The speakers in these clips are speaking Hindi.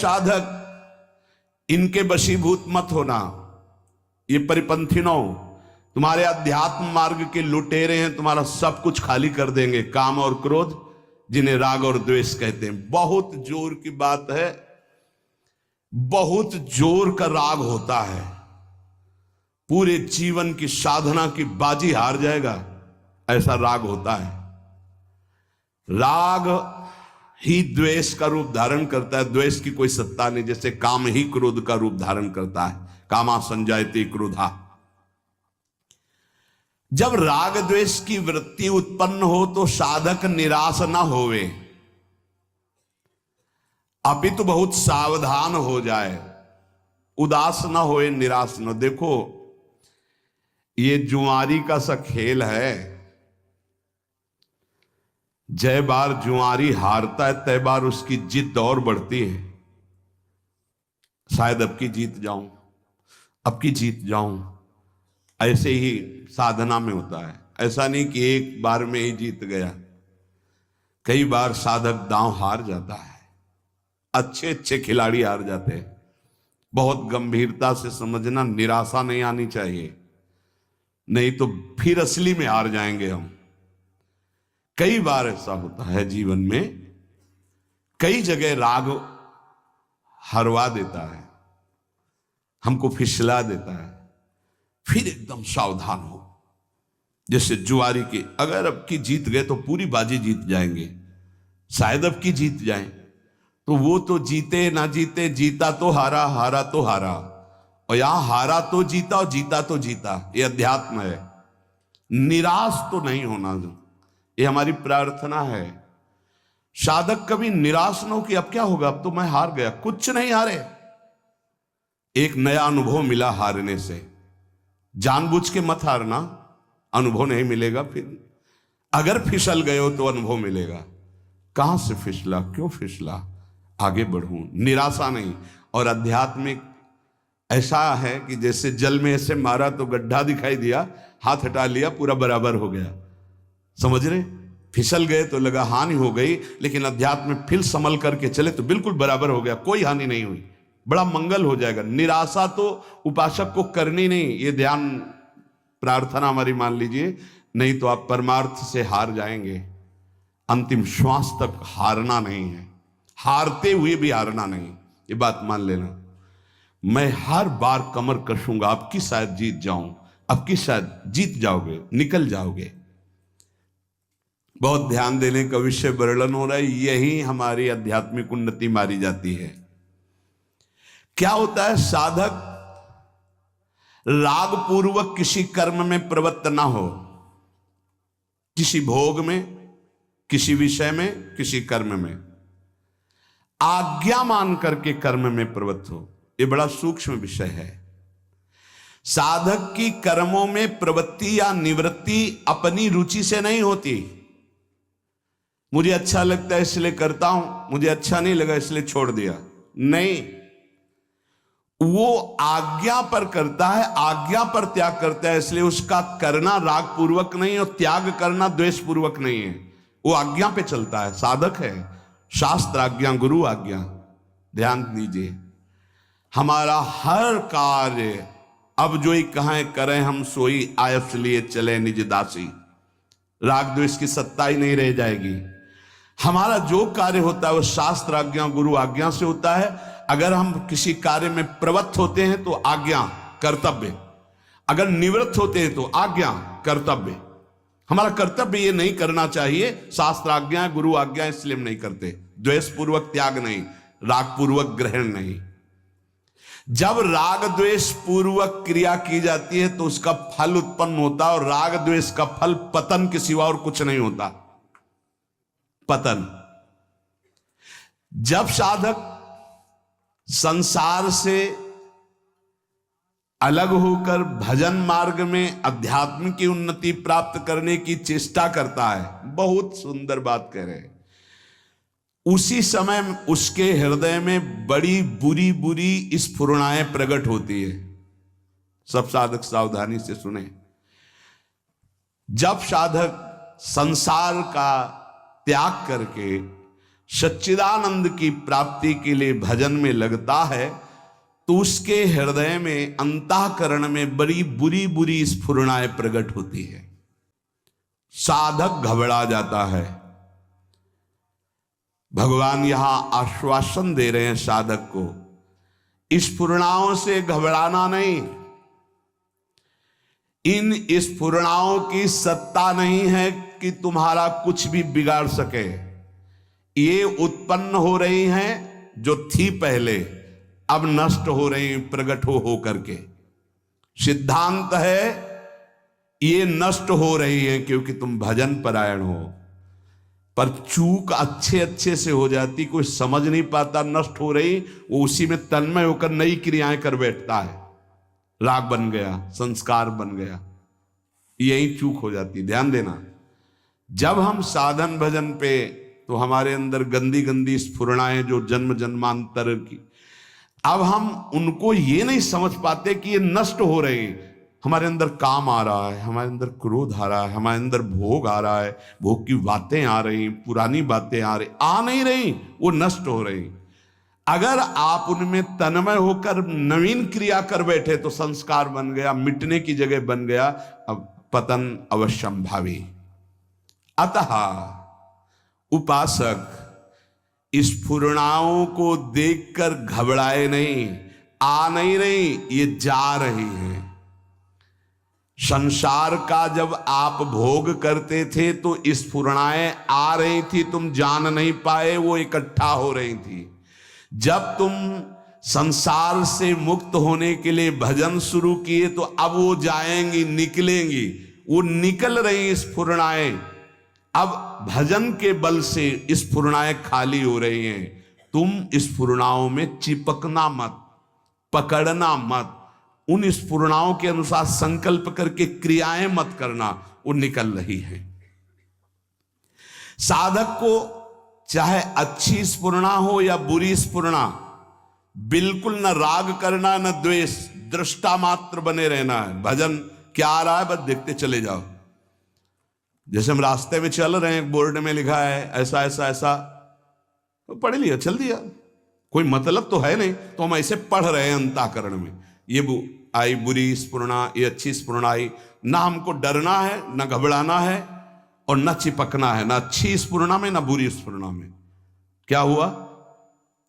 साधक इनके वशीभूत मत होना। ये परिपंथिनो तुम्हारे अध्यात्म मार्ग के लुटेरे हैं, तुम्हारा सब कुछ खाली कर देंगे। काम और क्रोध, जिन्हें राग और द्वेष कहते हैं। बहुत जोर की बात है, बहुत जोर का राग होता है, पूरे जीवन की साधना की बाजी हार जाएगा, ऐसा राग होता है। राग ही द्वेष का रूप धारण करता है, द्वेष की कोई सत्ता नहीं। जैसे काम ही क्रोध का रूप धारण करता है, कामा संजायते क्रोधा। जब राग द्वेष की वृत्ति उत्पन्न हो तो साधक निराश ना होवे, अपितु बहुत सावधान हो जाए, उदास ना होए, निराश न। देखो ये जुआरी का सा खेल है, जय बार जुआरी हारता है तय बार उसकी जिद और बढ़ती है। शायद अब की जीत जाऊं, अब की जीत जाऊं। ऐसे ही साधना में होता है। ऐसा नहीं कि एक बार में ही जीत गया, कई बार साधक दांव हार जाता है, अच्छे अच्छे खिलाड़ी हार जाते हैं। बहुत गंभीरता से समझना, निराशा नहीं आनी चाहिए, नहीं तो फिर असली में हार जाएंगे हम। कई बार ऐसा होता है जीवन में, कई जगह राग हरवा देता है, हमको फिसला देता है। फिर एकदम सावधान हो, जैसे जुआरी के, अगर अब की जीत गए तो पूरी बाजी जीत जाएंगे, शायद अब की जीत जाएं तो वो तो जीते ना जीते, जीता तो हारा, हारा तो हारा। और यहां हारा तो जीता और जीता तो जीता, ये अध्यात्म है। निराश तो नहीं होना, ये हमारी प्रार्थना है। साधक कभी निराश न हो कि अब क्या होगा, अब तो मैं हार गया। कुछ नहीं हारे, एक नया अनुभव मिला हारने से। जानबूझ के मत हारना, अनुभव नहीं मिलेगा। फिर अगर फिसल गए हो तो अनुभव मिलेगा। कहां से फिसला, क्यों फिसला, आगे बढ़ूं, निराशा नहीं। और आध्यात्मिक ऐसा है कि जैसे जल में ऐसे मारा तो गड्ढा दिखाई दिया, हाथ हटा लिया, पूरा बराबर हो गया। समझ रहे, फिसल गए तो लगा हानि हो गई, लेकिन अध्यात्म में फिर संभल करके चले तो बिल्कुल बराबर हो गया, कोई हानि नहीं हुई, बड़ा मंगल हो जाएगा। निराशा तो उपासक को करनी नहीं, ये ध्यान प्रार्थना हमारी मान लीजिए, नहीं तो आप परमार्थ से हार जाएंगे। अंतिम श्वास तक हारना नहीं है, हारते हुए भी हारना नहीं, ये बात मान लेना। मैं हर बार कमर कसूंगा, अब की शायद जीत जाऊं, अब की शायद जीत जाओगे, निकल जाओगे। बहुत ध्यान देने का विषय वर्णन हो रहा है, यही हमारी आध्यात्मिक उन्नति मारी जाती है। क्या होता है, साधक राग पूर्वक किसी कर्म में प्रवृत्त ना हो, किसी भोग में, किसी विषय में, किसी कर्म में आज्ञा मान करके कर्म में प्रवृत्त हो। यह बड़ा सूक्ष्म विषय है। साधक की कर्मों में प्रवृत्ति या निवृत्ति अपनी रुचि से नहीं होती। मुझे अच्छा लगता है इसलिए करता हूं, मुझे अच्छा नहीं लगा इसलिए छोड़ दिया, नहीं। वो आज्ञा पर करता है, आज्ञा पर त्याग करता है, इसलिए उसका करना राग पूर्वक नहीं और त्याग करना द्वेष पूर्वक नहीं है। वो आज्ञा पे चलता है, साधक है। शास्त्र आज्ञा, गुरु आज्ञा। ध्यान दीजिए, हमारा हर कार्य अब जो ही कहें करें हम सोई, आयस लिए चले निज दासी। राग द्वेष की सत्ता ही नहीं रह जाएगी। हमारा जो कार्य होता है वो शास्त्र आज्ञा, गुरु आज्ञा से होता है। अगर हम किसी कार्य में प्रवृत्त होते हैं तो आज्ञा, कर्तव्य। अगर निवृत्त होते हैं तो आज्ञा, कर्तव्य। हमारा कर्तव्य ये नहीं करना चाहिए, शास्त्र आज्ञा, गुरु आज्ञा, इसलिए हम नहीं करते। द्वेष पूर्वक त्याग नहीं, राग पूर्वक ग्रहण नहीं। जब राग द्वेष पूर्वक क्रिया की जाती है तो उसका फल उत्पन्न होता है, और राग द्वेष का फल पतन के सिवा और कुछ नहीं होता, पतन। जब साधक संसार से अलग होकर भजन मार्ग में अध्यात्म की उन्नति प्राप्त करने की चेष्टा करता है, बहुत सुंदर बात कह रहे हैं, उसी समय उसके हृदय में बड़ी बुरी बुरी स्फुरणाएं प्रकट होती है। सब साधक सावधानी से सुने। जब साधक संसार का त्याग करके सच्चिदानंद की प्राप्ति के लिए भजन में लगता है तो उसके हृदय में, अंतःकरण में बड़ी बुरी बुरी स्फुरणाएं प्रकट होती है। साधक घबरा जाता है। भगवान यहां आश्वासन दे रहे हैं साधक को, स्फुरणाओं से घबराना नहीं। इन स्फुरणाओं की सत्ता नहीं है कि तुम्हारा कुछ भी बिगाड़ सके। ये उत्पन्न हो रही हैं, जो थी पहले अब नष्ट हो रही, प्रकट हो करके। सिद्धांत है ये नष्ट हो रही है क्योंकि तुम भजन परायण हो। पर चूक अच्छे अच्छे से हो जाती, कोई समझ नहीं पाता नष्ट हो रही, वो उसी में तन्मय होकर नई क्रियाएं कर बैठता है। राग बन गया, संस्कार बन गया, यही चूक हो जाती। ध्यान देना, जब हम साधन भजन पे, तो हमारे अंदर गंदी गंदी स्फुरणाएं जो जन्म जन्मांतर की, अब हम उनको ये नहीं समझ पाते कि ये नष्ट हो रही। हमारे अंदर काम आ रहा है, हमारे अंदर क्रोध आ रहा है, हमारे अंदर भोग आ रहा है, भोग की बातें आ रही, पुरानी बातें आ रही, आ नहीं रही, वो नष्ट हो रही। अगर आप उनमें तन्मय होकर नवीन क्रिया कर बैठे तो संस्कार बन गया, मिटने की जगह बन गया, अब पतन अवश्यंभावी। अतः उपासक स्फुरणाओं को देखकर घबराए नहीं, आ नहीं रही, ये जा रही हैं। संसार का जब आप भोग करते थे तो स्फुरणाएं आ रही थी, तुम जान नहीं पाए, वो इकट्ठा हो रही थी। जब तुम संसार से मुक्त होने के लिए भजन शुरू किए तो अब वो जाएंगी, निकलेंगी, वो निकल रही स्फुरणाएं। अब भजन के बल से स्फुरणाएं खाली हो रही हैं। तुम स्फुरणाओं में चिपकना मत, पकड़ना मत, उन स्फुरणाओं के अनुसार संकल्प करके क्रियाएं मत करना, वो निकल रही है। साधक को चाहे अच्छी स्फुरणा हो या बुरी स्फुरणा, बिल्कुल न राग करना न द्वेष, दृष्टा मात्र बने रहना है। भजन क्या आ रहा है बस देखते चले जाओ। जैसे हम रास्ते में चल रहे हैं, बोर्ड में लिखा है ऐसा ऐसा ऐसा, तो पढ़ लिया, चल दिया, कोई मतलब तो है नहीं, तो हम ऐसे पढ़ रहे हैं अंतःकरण में। ये आई बुरी स्फुरणा, ये अच्छी स्फुरणा आई, ना हमको डरना है, ना घबराना है, और न चिपकना है, ना अच्छी स्फुरणा में ना बुरी स्फुरणा में। क्या हुआ?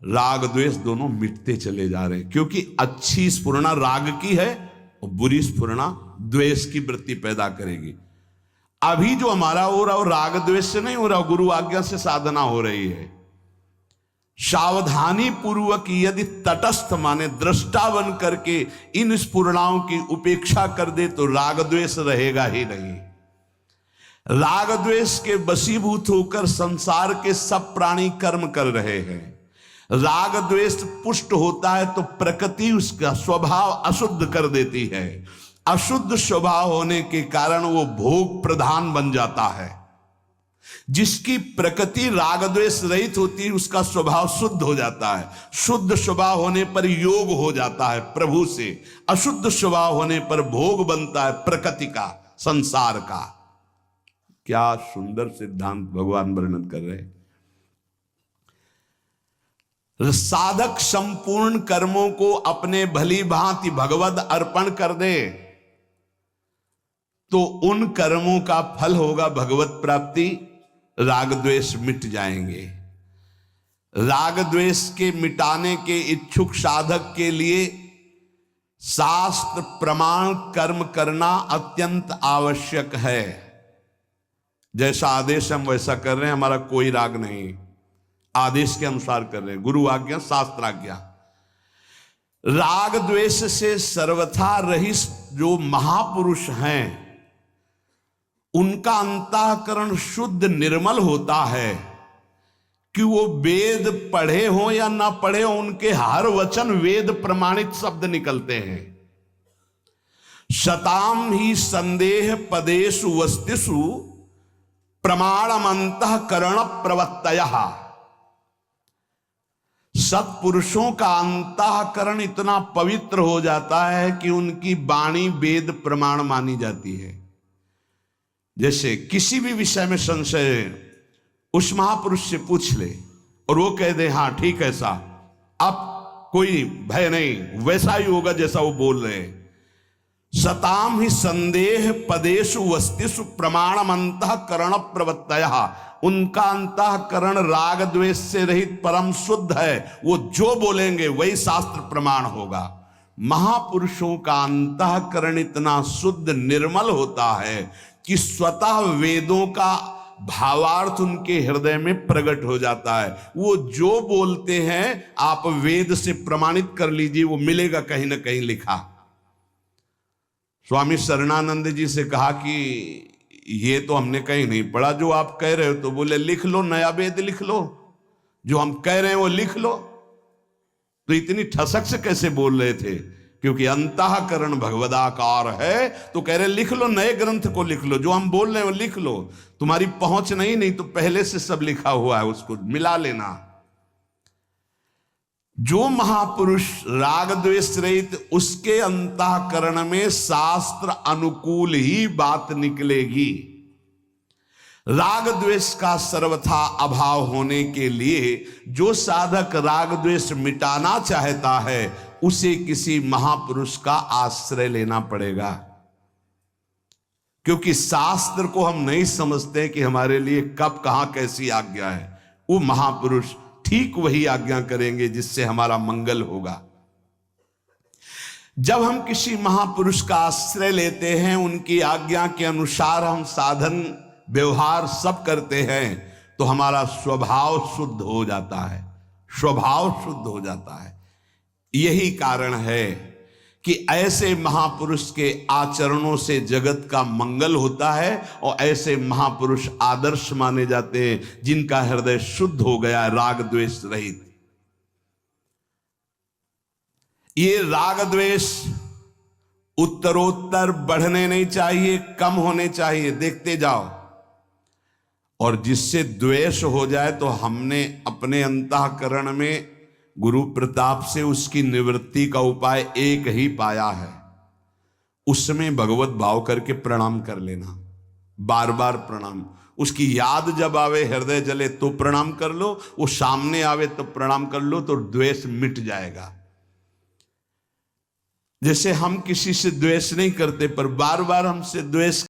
राग द्वेष दोनों मिटते चले जा रहे हैं, क्योंकि अच्छी स्फुरणा राग की है और बुरी स्फुरणा द्वेष की वृत्ति पैदा करेगी। अभी जो हमारा हो रहा, वो राग द्वेष से नहीं हो रहा, गुरु आज्ञा से साधना हो रही है। सावधानी पूर्वक यदि तटस्थ माने दृष्टा बन करके इन स्फुरणाओं की उपेक्षा कर दे तो राग द्वेष रहेगा ही नहीं। राग द्वेष के वशीभूत होकर संसार के सब प्राणी कर्म कर रहे हैं। राग द्वेष पुष्ट होता है तो प्रकृति उसका स्वभाव अशुद्ध कर देती है। अशुद्ध स्वभाव होने के कारण वो भोग प्रधान बन जाता है। जिसकी प्रकृति राग द्वेष रहित होती है उसका स्वभाव शुद्ध हो जाता है। शुद्ध स्वभाव होने पर योग हो जाता है प्रभु से। अशुद्ध स्वभाव होने पर भोग बनता है प्रकृति का, संसार का। क्या सुंदर सिद्धांत भगवान वर्णन कर रहे हैं। साधक संपूर्ण कर्मों को अपने भली भांति भगवद अर्पण कर दे तो उन कर्मों का फल होगा भगवत प्राप्ति। राग द्वेष मिट जाएंगे। राग द्वेष के मिटाने के इच्छुक साधक के लिए शास्त्र प्रमाण कर्म करना अत्यंत आवश्यक है। जैसा आदेश हम वैसा कर रहे हैं, हमारा कोई राग नहीं, आदेश के अनुसार कर रहे हैं, गुरु आज्ञा शास्त्र आज्ञा। राग द्वेष से सर्वथा रहित जो महापुरुष हैं उनका अंतःकरण शुद्ध निर्मल होता है कि वो वेद पढ़े हो या ना पढ़े हो, उनके हर वचन वेद प्रमाणित शब्द निकलते हैं। शताम ही संदेह पदेषु वस्तिषु प्रमाणमंतःकरण प्रवत्तयः। सत्पुरुषों का अंतःकरण इतना पवित्र हो जाता है कि उनकी वाणी वेद प्रमाण मानी जाती है। जैसे किसी भी विषय में संशय उस महापुरुष से पूछ ले, और वो कह दे हाँ ठीक है सा, अब कोई भय नहीं, वैसा ही होगा जैसा वो बोल रहे हैं। सताम ही संदेह पदेशु वस्तिषु प्रमाणम अंतःकरण प्रवृत्तयः, उनका अंतःकरण राग द्वेष से रहित परम शुद्ध है, वो जो बोलेंगे वही शास्त्र प्रमाण होगा। महापुरुषों का अंतःकरण इतना शुद्ध निर्मल होता है कि स्वतः वेदों का भावार्थ उनके हृदय में प्रकट हो जाता है। वो जो बोलते हैं आप वेद से प्रमाणित कर लीजिए, वो मिलेगा कहीं ना कहीं लिखा। स्वामी शरणानंद जी से कहा कि ये तो हमने कहीं नहीं पढ़ा जो आप कह रहे हो, तो बोले लिख लो, नया वेद लिख लो, जो हम कह रहे हैं वो लिख लो। तो इतनी ठसक से कैसे बोल रहे थे? क्योंकि अंतःकरण भगवदाकार है, तो कह रहे लिख लो, नए ग्रंथ को लिख लो, जो हम बोल रहे हैं वो लिख लो। तुम्हारी पहुंच नहीं तो पहले से सब लिखा हुआ है, उसको मिला लेना। जो महापुरुष राग द्वेष रहित, उसके अंतःकरण में शास्त्र अनुकूल ही बात निकलेगी। राग द्वेष का सर्वथा अभाव होने के लिए जो साधक राग द्वेष मिटाना चाहता है उसे किसी महापुरुष का आश्रय लेना पड़ेगा, क्योंकि शास्त्र को हम नहीं समझते कि हमारे लिए कब कहां कैसी आज्ञा है। वो महापुरुष ठीक वही आज्ञा करेंगे जिससे हमारा मंगल होगा। जब हम किसी महापुरुष का आश्रय लेते हैं, उनकी आज्ञा के अनुसार हम साधन व्यवहार सब करते हैं, तो हमारा स्वभाव शुद्ध हो जाता है, स्वभाव शुद्ध हो जाता है। यही कारण है कि ऐसे महापुरुष के आचरणों से जगत का मंगल होता है, और ऐसे महापुरुष आदर्श माने जाते हैं जिनका हृदय शुद्ध हो गया, राग द्वेष रहित। ये राग द्वेष उत्तरोत्तर बढ़ने नहीं चाहिए, कम होने चाहिए, देखते जाओ। और जिससे द्वेष हो जाए तो हमने अपने अंतःकरण में गुरु प्रताप से उसकी निवृत्ति का उपाय एक ही पाया है, उसमें भगवत भाव करके प्रणाम कर लेना, बार बार प्रणाम। उसकी याद जब आवे, हृदय जले तो प्रणाम कर लो, वो सामने आवे तो प्रणाम कर लो, तो द्वेष मिट जाएगा। जैसे हम किसी से द्वेष नहीं करते, पर बार बार हमसे द्वेष